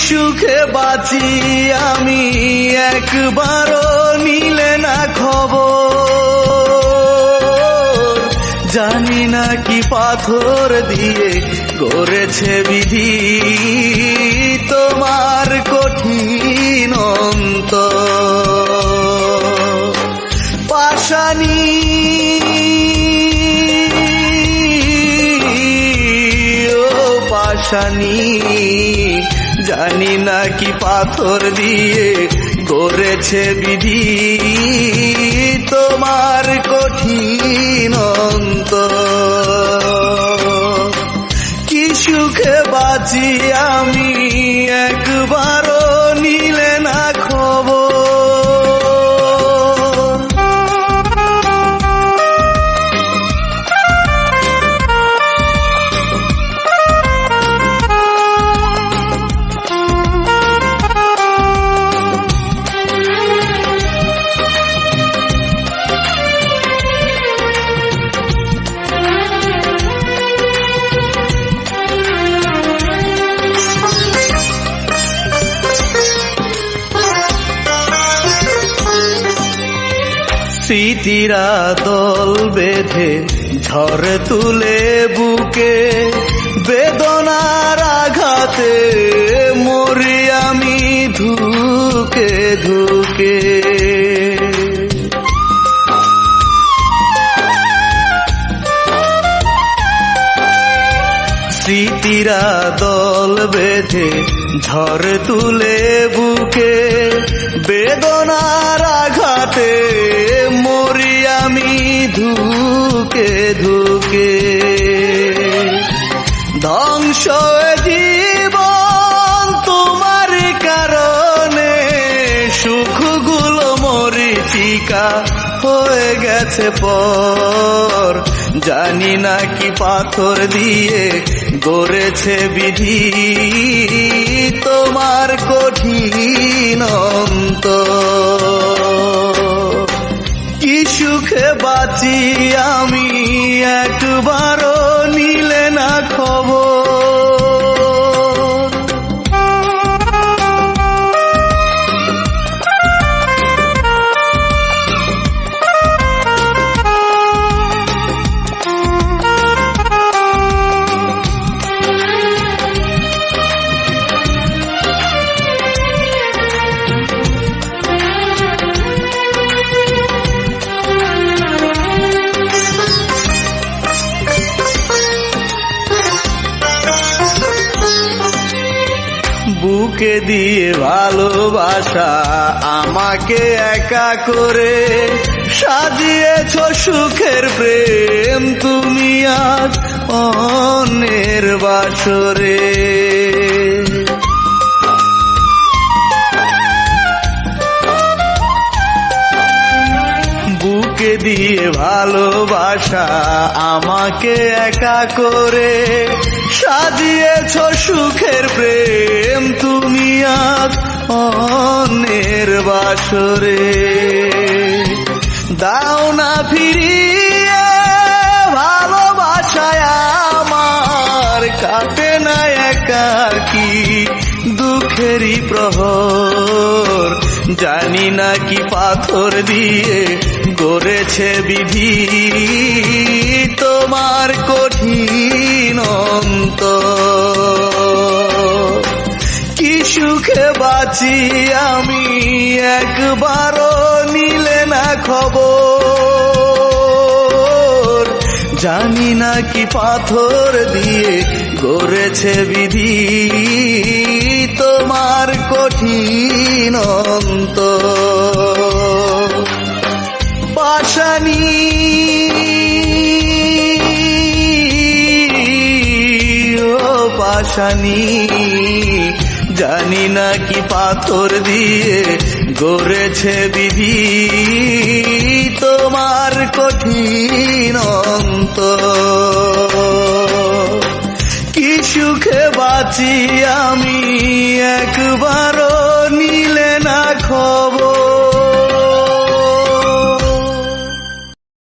সুখে বাঁচি আমি একবারও নিলে না খবর, জানি না কি পাথর দিয়ে গড়েছে বিধি তোমার কঠিন অন্তর। পাষাণী পাষাণী জানি না কি পাথর দিয়ে গড়েছে বিধি তোমার কঠিন অন্তর। কি সুখে বাঁচি আমি একবারও নিলে না খবর। স্মৃতিরা দল বেঁধে ঝড় তুলে বুকে, বেদনার আঘাতে মরি আমি ধুকে ধুকে। স্মৃতিরা দল বেঁধে ঝড় তুলে বুকে, বেদনার আঘাতে মরি আমি ধুকে ধুকে। ধ্বংস জীবন তোমার কারণে, সুখগুলো মরীচিকা হয়ে গেছে পর, জানি না কি পাথর দিয়ে গড়েছে বিধি তোমার কঠিন অন্তর। কি সুখে বাঁচি আমি একবারও নিলে না খবর। বুকে দিয়ে ভালোবাসা আমাকে একা করে, সাজিয়েছ সুখের প্রেম তুমি আজ অন্যের বাসরে। বুকে দিয়ে ভালোবাসা আমাকে একা করে, সাজিয়েছ সুখের প্রেম তুমি আজ অন্যের বাসরে। দাও না ফিরিয়ে ভালোবাসায় আমার, কাটে না একাকী দুঃখেরই প্রহর, জানি না কি পাথর দিয়ে গড়েছে বিধি তোমার কঠিন অন্তর। কি সুখে বাঁচি আমি একবারও নিলে না খবর, জানি না কি পাথর দিয়ে গড়েছে বিধি তোমার কঠিন অন্তর। পাষাণী পাষাণী জানি না কি পাথর দিয়ে গড়েছে বিধি তোমার কঠিন অন্তর। কি সুখে বাঁচি আমি একবারও নিলে না খবর।